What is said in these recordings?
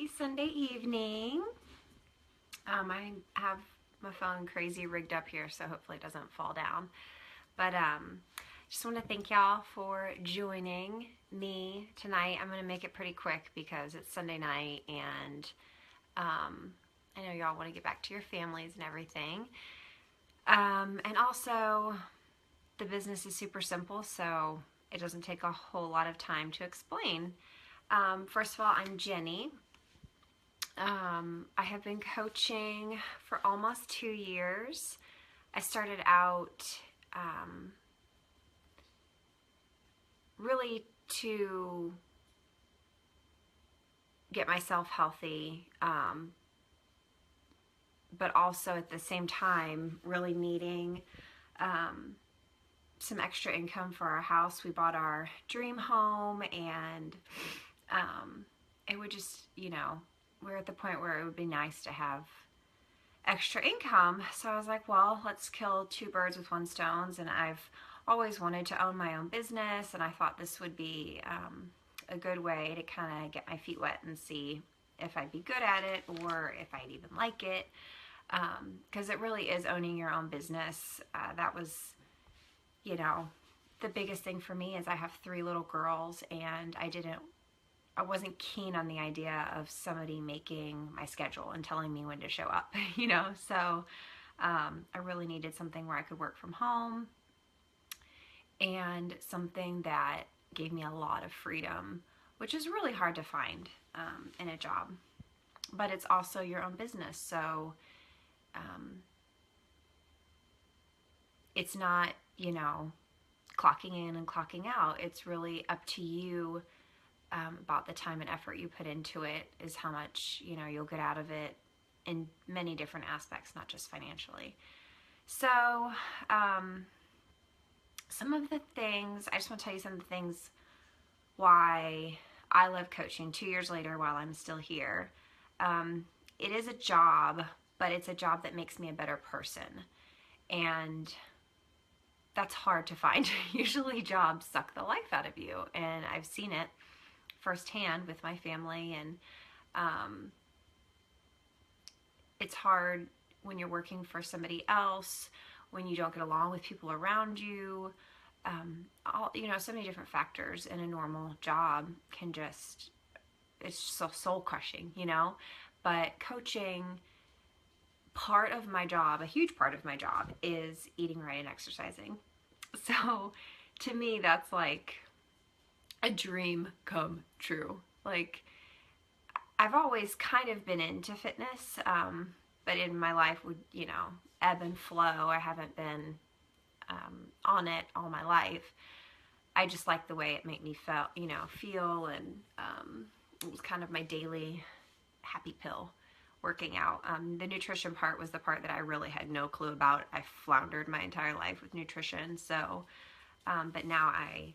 Happy Sunday evening. I have my phone crazy rigged up here, so hopefully it doesn't fall down. But just want to thank y'all for joining me tonight. I'm going to make it pretty quick because it's Sunday night and I know y'all want to get back to your families and everything. And also, the business is super simple, so it doesn't take a whole lot of time to explain. First of all, I'm Jenny. I have been coaching for almost 2 years. I started out really to get myself healthy, but also at the same time really needing some extra income for our house. We bought our dream home, and it would just, we're at the point where it would be nice to have extra income. So I was like, well, let's kill two birds with one stone. And I've always wanted to own my own business, and I thought this would be a good way to kind of get my feet wet and see if I'd be good at it or if I'd even like it, because it really is owning your own business. That was, the biggest thing for me is I have 3 little girls, and I wasn't keen on the idea of somebody making my schedule and telling me when to show up, so I really needed something where I could work from home and something that gave me a lot of freedom, which is really hard to find in a job, but it's also your own business. So it's not, clocking in and clocking out. It's really up to you about the time and effort you put into it is how much, you'll get out of it in many different aspects, not just financially. So some of the things, I just want to tell you some of the things why I love coaching 2 years later while I'm still here. It is a job, but it's a job that makes me a better person. And that's hard to find. Usually jobs suck the life out of you, and I've seen it firsthand with my family. And it's hard when you're working for somebody else, when you don't get along with people around you. So many different factors in a normal job can just, it's so soul crushing, but coaching, part of my job, a huge part of my job, is eating right and exercising. So to me, that's like a dream come true. Like, I've always kind of been into fitness, but in my life would, ebb and flow. I haven't been on it all my life. I just like the way it made me feel, and it was kind of my daily happy pill, working out. The nutrition part was the part that I really had no clue about. I floundered my entire life with nutrition. So, but now I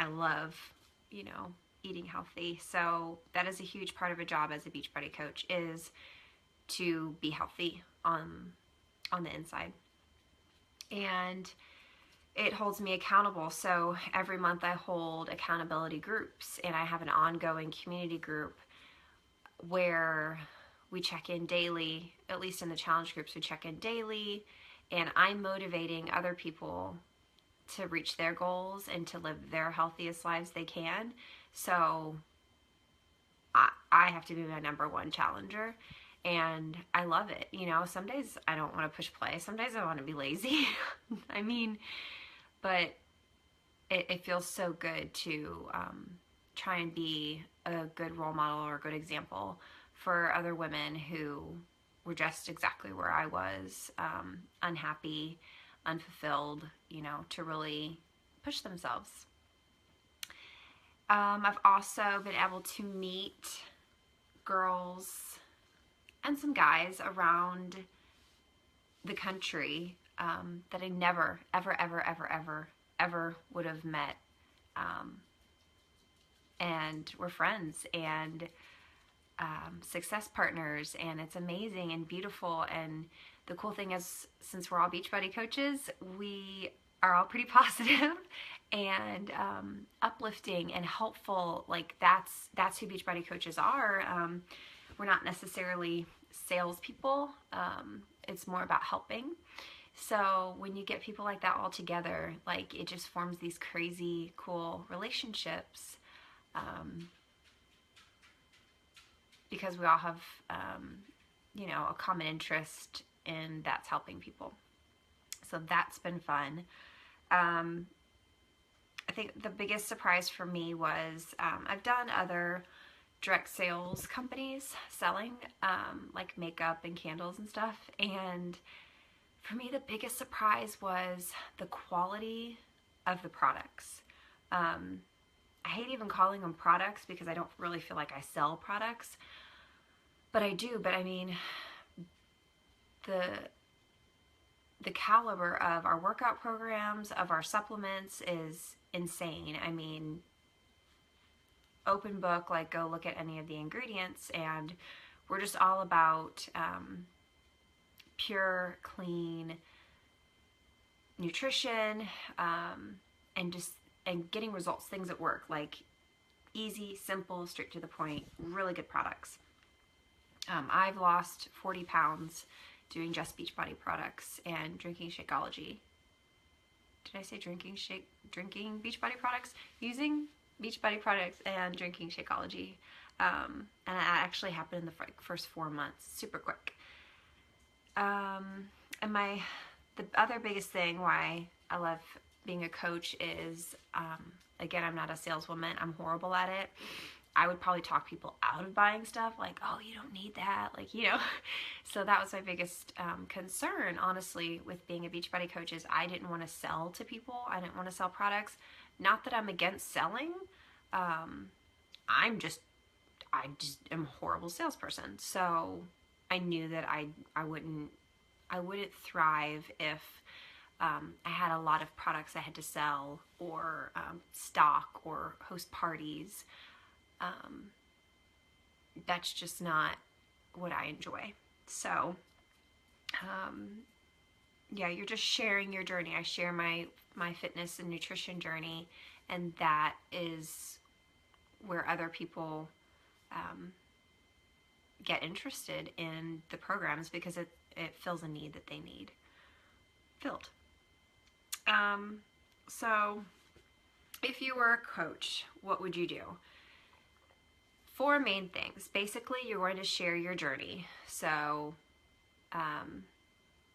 love, eating healthy. So that is a huge part of a job as a Beachbody coach, is to be healthy on the inside. And it holds me accountable. So every month I hold accountability groups, and I have an ongoing community group where we check in daily. At least in the challenge groups, we check in daily, and I'm motivating other people to reach their goals and to live their healthiest lives they can. So I have to be my number one challenger, and I love it. Some days I don't want to push play. Some days I want to be lazy. But it feels so good to try and be a good role model or a good example for other women who were just exactly where I was, unhappy, unfulfilled, to really push themselves. I've also been able to meet girls and some guys around the country that I never, ever would have met. And we're friends and success partners, and it's amazing and beautiful. And the cool thing is, since we're all Beachbody coaches, we are all pretty positive, and uplifting and helpful. Like that's who Beachbody coaches are. We're not necessarily salespeople. It's more about helping. So when you get people like that all together, like it just forms these crazy cool relationships, because we all have, a common interest in that's helping people. So that's been fun. I think the biggest surprise for me was I've done other direct sales companies selling like makeup and candles and stuff. And for me, the biggest surprise was the quality of the products. I hate even calling them products because I don't really feel like I sell products, but I do. But I mean, the the caliber of our workout programs, of our supplements is insane. I mean, open book, like go look at any of the ingredients, and we're just all about pure, clean nutrition, and getting results, things that work, like easy, simple, straight to the point, really good products. I've lost 40 pounds doing just Beachbody products and drinking Shakeology. Did I say drinking Beachbody products? Using Beachbody products and drinking Shakeology. And that actually happened in the first 4 months, super quick. And the other biggest thing why I love being a coach is, again, I'm not a saleswoman. I'm horrible at it. I would probably talk people out of buying stuff, like, oh, you don't need that, So that was my biggest concern, honestly, with being a Beachbody coach, is I didn't want to sell to people. I didn't want to sell products. Not that I'm against selling. I just am a horrible salesperson. So I knew that I wouldn't thrive if I had a lot of products I had to sell, or stock, or host parties. That's just not what I enjoy. So, yeah, you're just sharing your journey. I share my fitness and nutrition journey, and that is where other people get interested in the programs, because it fills a need that they need filled. So if you were a coach, what would you do? 4 main things. Basically, you're going to share your journey. So,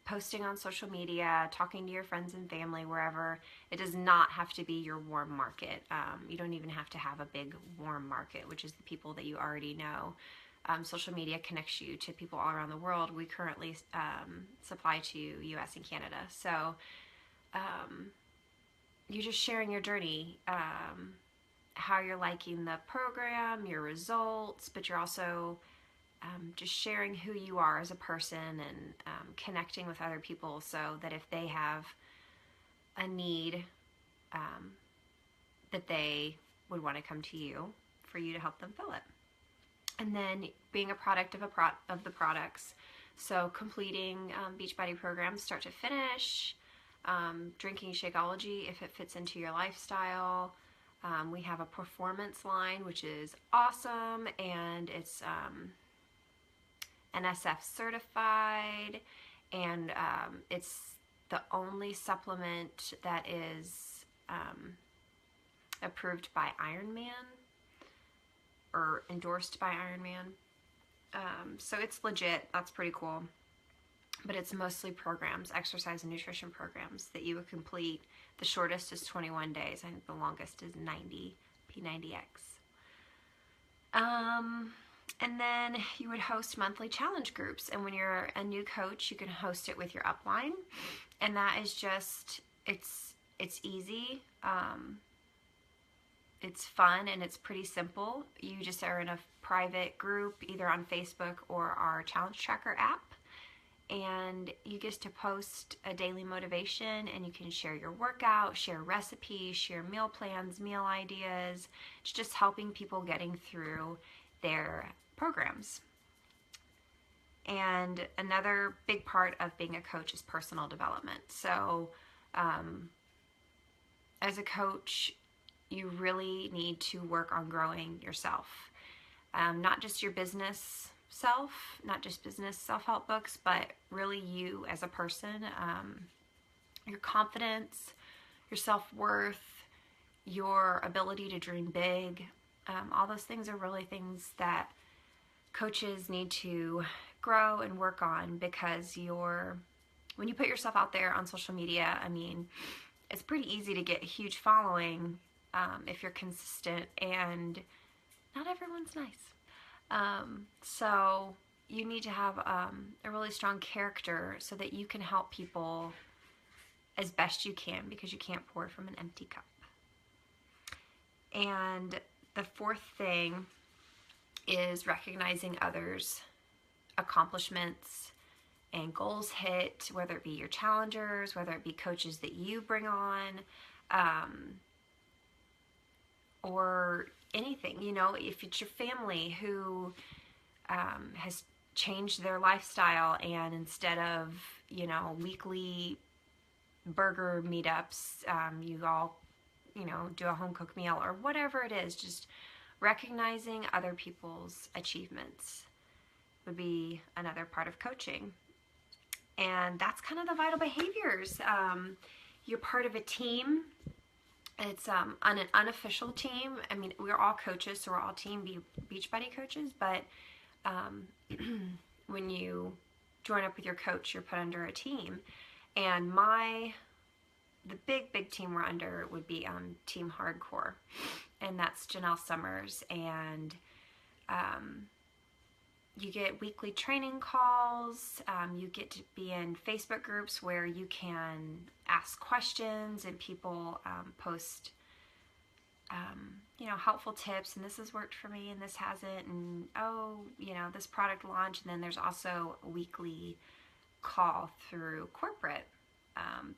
posting on social media, talking to your friends and family, wherever. It does not have to be your warm market. You don't even have to have a big warm market, which is the people that you already know. Social media connects you to people all around the world. We currently supply to US and Canada. So, you're just sharing your journey, how you're liking the program, your results, but you're also just sharing who you are as a person, and connecting with other people, so that if they have a need, that they would want to come to you for you to help them fill it. And then being a product of the products, so completing Beachbody programs start to finish, drinking Shakeology if it fits into your lifestyle. We have a performance line, which is awesome, and it's NSF certified, and it's the only supplement that is approved by Ironman, or endorsed by Ironman. So it's legit. That's pretty cool. But it's mostly programs, exercise and nutrition programs, that you would complete. The shortest is 21 days. I think the longest is 90, P90X. And then you would host monthly challenge groups. And when you're a new coach, you can host it with your upline. And that is just, it's easy. It's fun, and it's pretty simple. You just are in a private group, either on Facebook or our Challenge Tracker app. And you get to post a daily motivation, and you can share your workout, share recipes, share meal plans, meal ideas. It's just helping people getting through their programs. And another big part of being a coach is personal development. So as a coach, you really need to work on growing yourself. Not just your business self, not just business self-help books, but really you as a person, your confidence, your self-worth, your ability to dream big. All those things are really things that coaches need to grow and work on, because when you put yourself out there on social media, I mean, it's pretty easy to get a huge following if you're consistent, and not everyone's nice. So you need to have a really strong character so that you can help people as best you can, because you can't pour from an empty cup. And the fourth thing is recognizing others' accomplishments and goals hit, whether it be your challengers, whether it be coaches that you bring on, or anything. You know, if it's your family who has changed their lifestyle, and instead of, you know, weekly burger meetups, you all, you know, do a home cooked meal or whatever it is, just recognizing other people's achievements would be another part of coaching. And that's kind of the vital behaviors. You're part of a team. It's on an unofficial team. I mean, we're all coaches, so we're all team Beachbody coaches, but when you join up with your coach, you're put under a team. And the big team we're under would be Team Hardcore, and that's Janelle Summers. And you get weekly training calls. You get to be in Facebook groups where you can ask questions, and people post you know, helpful tips, and this has worked for me and this hasn't, and oh, you know, this product launch. And then there's also a weekly call through corporate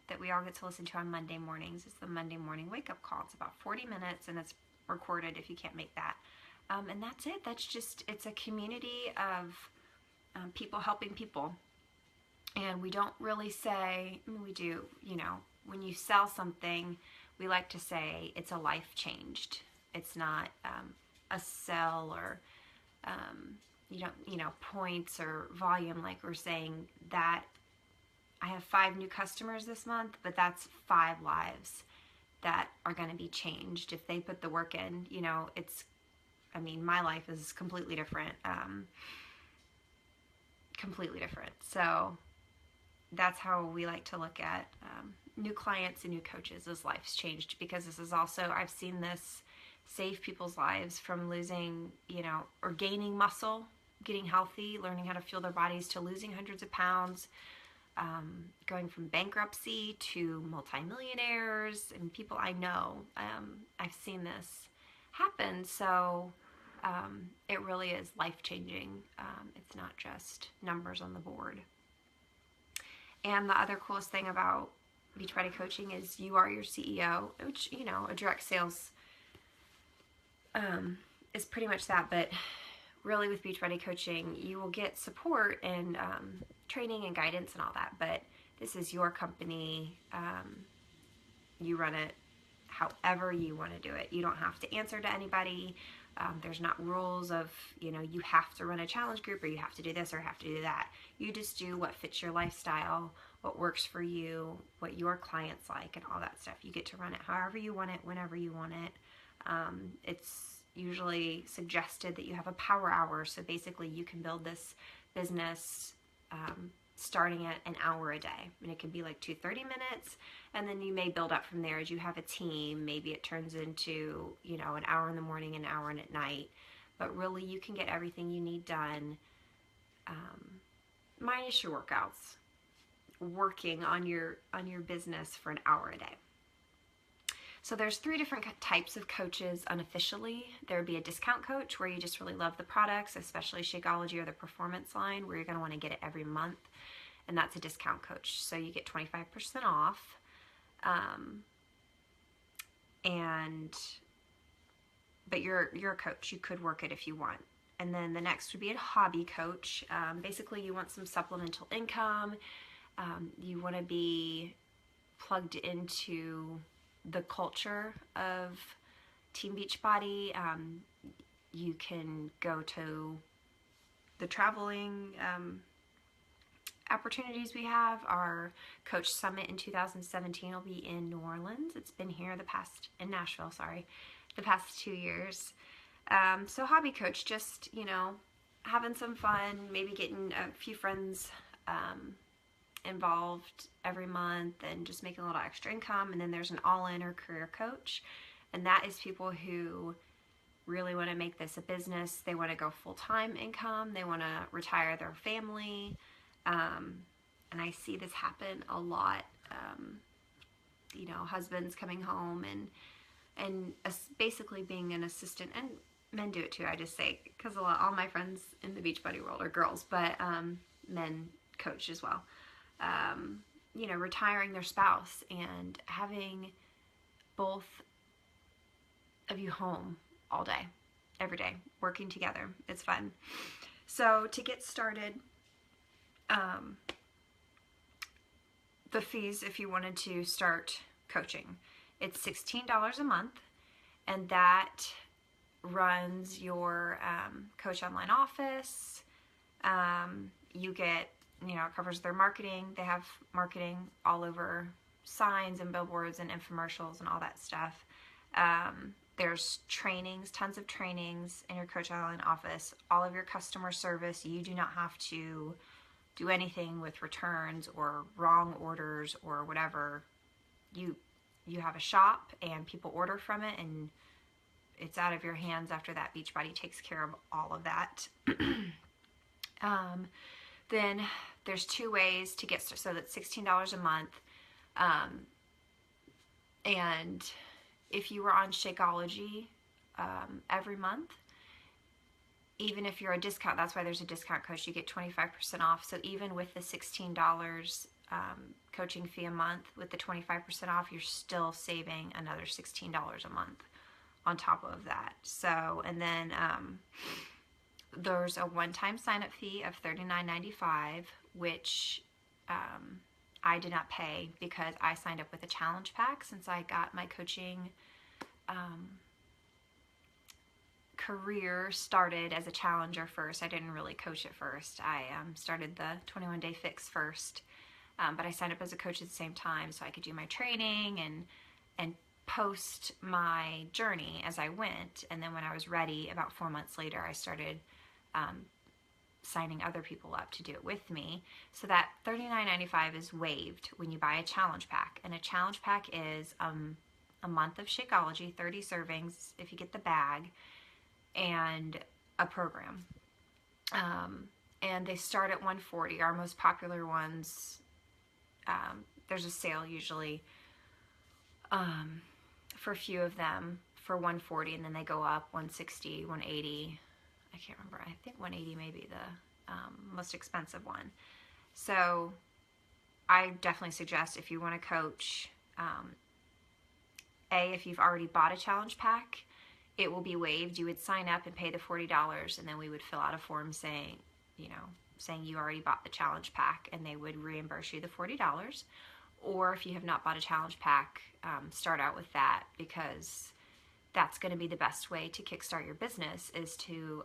that we all get to listen to on Monday mornings. It's the Monday morning wake-up call. It's about 40 minutes, and it's recorded if you can't make that. And that's it. That's just, it's a community of people helping people. And we don't really say, I mean, we do, you know, when you sell something, we like to say it's a life changed. It's not a sell or, you don't, you know, points or volume. Like we're saying that I have 5 new customers this month, but that's 5 lives that are going to be changed if they put the work in. You know, it's, I mean, my life is completely different, completely different. So that's how we like to look at new clients and new coaches as lives changed, because this is also, I've seen this save people's lives from losing, you know, or gaining muscle, getting healthy, learning how to fuel their bodies, to losing hundreds of pounds, going from bankruptcy to multimillionaires, and people I know. I've seen this happen. So it really is life-changing. It's not just numbers on the board. And the other coolest thing about Beachbody coaching is you are your CEO, which, you know, a direct sales is pretty much that. But really with Beachbody coaching, you will get support and training and guidance and all that. But this is your company. You run it however you want to do it. You don't have to answer to anybody. There's not rules of, you know, you have to run a challenge group, or you have to do this or have to do that. You just do what fits your lifestyle, what works for you, what your clients like, and all that stuff. You get to run it however you want it, whenever you want it. It's usually suggested that you have a power hour. So basically you can build this business starting at an hour a day. And it can be like 30 minutes. And then you may build up from there as you have a team. Maybe it turns into, you know, an hour in the morning, an hour at night. But really you can get everything you need done, minus your workouts, working on your business for an hour a day. So there's 3 different types of coaches unofficially. There would be a discount coach, where you just really love the products, especially Shakeology or the Performance line, where you're going to want to get it every month. And that's a discount coach. So you get 25% off. But you're a coach. You could work it if you want. And then the next would be a hobby coach. Basically, you want some supplemental income. You want to be plugged into the culture of Team Beachbody. You can go to the traveling opportunities we have. Our Coach Summit in 2017 will be in New Orleans. It's been here in Nashville, sorry, the past 2 years. So hobby coach, just, having some fun, maybe getting a few friends involved every month and just making a little extra income. And then there's an all-in or career coach. And that is people who really want to make this a business. They want to go full-time income. They want to retire their family. And I see this happen a lot. Husbands coming home and basically being an assistant, and men do it too. I just say, because all my friends in the Beachbody world are girls, but men coach as well. Retiring their spouse and having both of you home all day, every day, working together. It's fun. So to get started, the fees, if you wanted to start coaching, it's $16 a month, and that runs your Coach Online office. You get, it covers their marketing. They have marketing all over, signs and billboards and infomercials and all that stuff. There's trainings, tons of trainings in your Coach Online office. All of your customer service. You do not have to do anything with returns or wrong orders or whatever. You have a shop and people order from it, and it's out of your hands after that. Beachbody takes care of all of that. Then there's 2 ways to get started. So that's $16 a month. And if you were on Shakeology every month, even if you're a discount, that's why there's a discount code, you get 25% off. So even with the $16 coaching fee a month, with the 25% off, you're still saving another $16 a month on top of that. So, and then there's a one-time sign-up fee of $39.95, which I did not pay because I signed up with a challenge pack since I got my coaching career started as a challenger first. I didn't really coach at first. I started the 21-day fix first, but I signed up as a coach at the same time so I could do my training and post my journey as I went. And then when I was ready, about 4 months later, I started signing other people up to do it with me. So that $39.95 is waived when you buy a challenge pack. And a challenge pack is a month of Shakeology, 30 servings if you get the bag, and a program. And they start at $140. Our most popular ones, there's a sale usually for a few of them for $140, and then they go up $160, $180. I can't remember. I think $180 may be the most expensive one. So I definitely suggest, if you want to coach, if you've already bought a challenge pack, it will be waived. You would sign up and pay the $40, and then we would fill out a form saying you already bought the challenge pack, and they would reimburse you the $40. Or if you have not bought a challenge pack, start out with that, because that's going to be the best way to kickstart your business, is to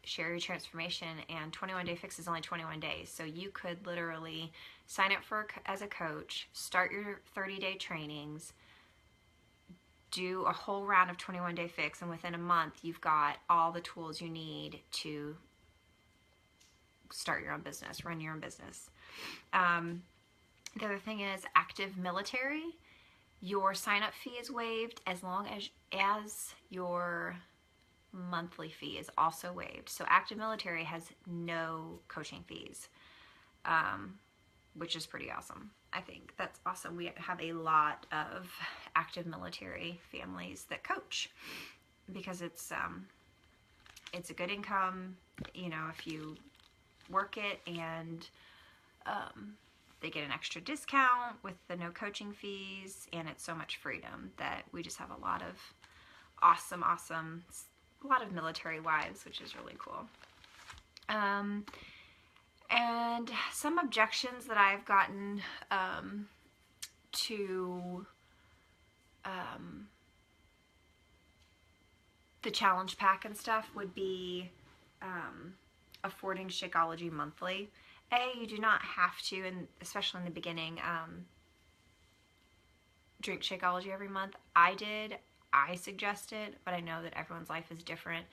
share your transformation. And 21-day fix is only 21 days. So you could literally sign up as a coach, start your 30-day trainings, do a whole round of 21-day fix, and within a month you've got all the tools you need to start your own business, run your own business. The other thing is active military. Your sign-up fee is waived as long as your monthly fee is also waived. So active military has no coaching fees, which is pretty awesome. I think that's awesome. We have a lot of active military families that coach because it's a good income, if you work it, and they get an extra discount with the no coaching fees, and it's so much freedom that we just have a lot of awesome, a lot of military wives, which is really cool. And some objections that I've gotten to the challenge pack and stuff would be affording Shakeology monthly. You do not have to, and especially in the beginning, drink Shakeology every month. I did. I suggested, but I know that everyone's life is different.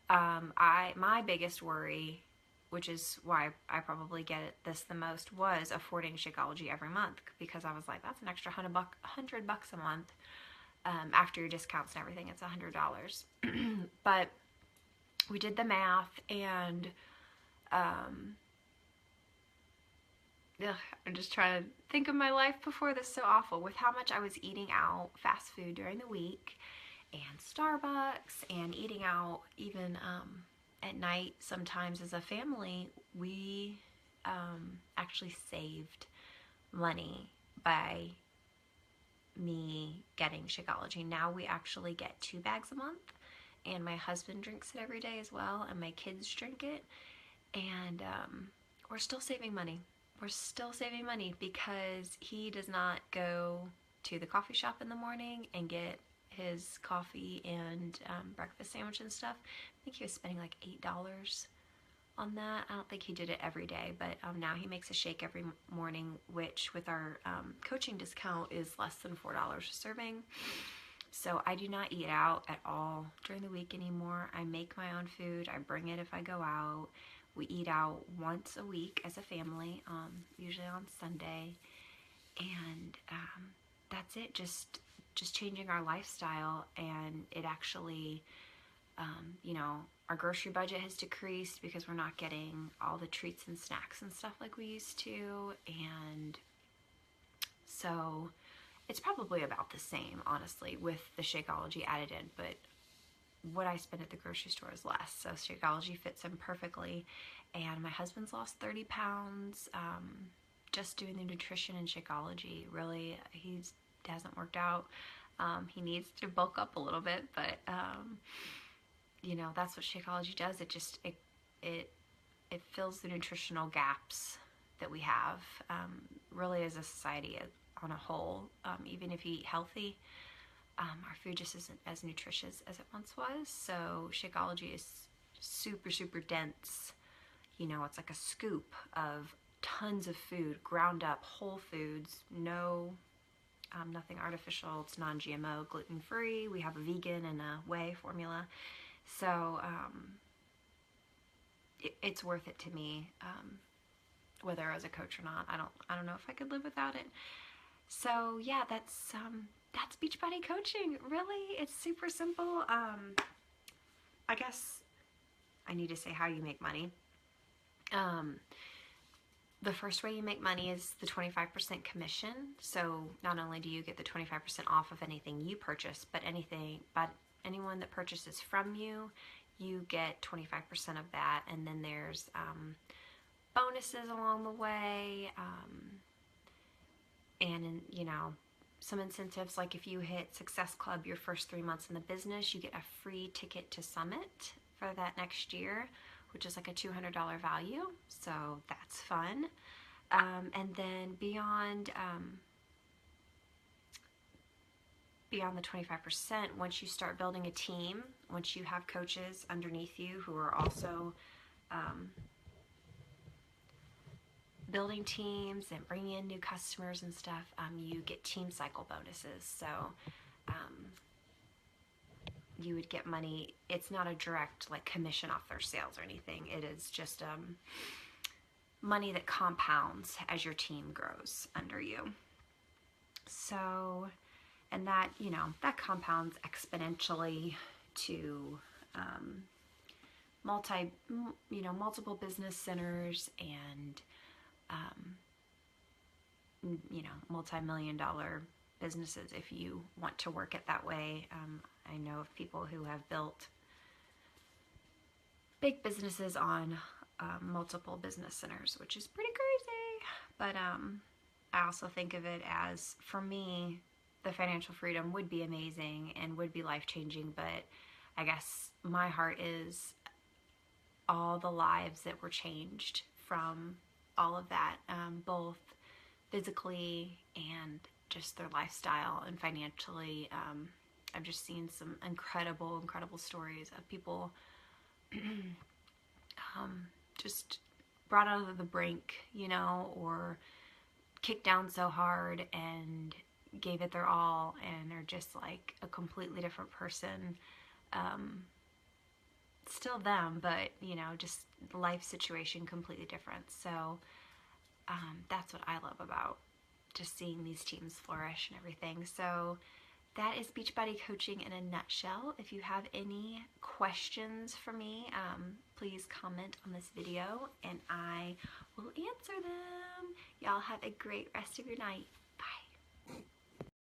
My biggest worry, which is why I probably get this the most, was affording Shakeology every month, because I was like, that's an extra $100 a month. After your discounts and everything, it's $100. But we did the math, and I'm just trying to think of my life before this. So awful with how much I was eating out fast food during the week, and Starbucks, and eating out even at night sometimes as a family. We actually saved money by me getting Shakeology. Now we actually get 2 bags a month, and my husband drinks it every day as well, and my kids drink it, and we're still saving money. We're still saving money because he does not go to the coffee shop in the morning and get his coffee and breakfast sandwich and stuff. I think he was spending like $8 on that. I don't think he did it every day, but now he makes a shake every morning, which with our coaching discount is less than $4 a serving. So I do not eat out at all during the week anymore. I make my own food. I bring it if I go out. We eat out once a week as a family, usually on Sunday, and that's it. Just changing our lifestyle, and it actually, our grocery budget has decreased because we're not getting all the treats and snacks and stuff like we used to, and so it's probably about the same, honestly, with the Shakeology added in, but what I spend at the grocery store is less. So Shakeology fits in perfectly. And my husband's lost 30 pounds just doing the nutrition and Shakeology. Really, he hasn't worked out. He needs to bulk up a little bit, but that's what Shakeology does. It fills the nutritional gaps that we have, really, as a society on a whole. Even if you eat healthy, our food just isn't as nutritious as it once was. So Shakeology is super, super dense. It's like a scoop of tons of food, ground up, whole foods, nothing artificial. It's non-GMO, gluten-free. We have a vegan and a whey formula. So it's worth it to me, whether I was a coach or not. I don't know if I could live without it. So yeah, that's Beachbody coaching. Really, it's super simple. I guess I need to say how you make money. The first way you make money is the 25% commission. So not only do you get the 25% off of anything you purchase, but anyone that purchases from you, you get 25% of that. And then there's bonuses along the way, and some incentives, like if you hit Success Club your first 3 months in the business, you get a free ticket to Summit for that next year, which is like a $200 value. So that's fun. And then beyond the 25%, once you start building a team, once you have coaches underneath you who are also building teams and bringing in new customers and stuff, you get team cycle bonuses. So you would get money. It's not a direct commission off their sales or anything. It is just money that compounds as your team grows under you. So, and that that compounds exponentially to multiple business centers and multi-million-dollar businesses if you want to work it that way. I know of people who have built big businesses on multiple business centers, which is pretty crazy. But I also think of it as, for me, the financial freedom would be amazing and would be life-changing, but I guess my heart is all the lives that were changed from all of that, both physically and just their lifestyle and financially. I've just seen some incredible, incredible stories of people just brought out of the brink, you know, or kicked down so hard and gave it their all and are just like a completely different person. Still them, but you know, just life situation completely different. So that's what I love about just seeing these teams flourish and everything. So that is Beachbody coaching in a nutshell. If you have any questions for me, please comment on this video and I will answer them. Y'all have a great rest of your night.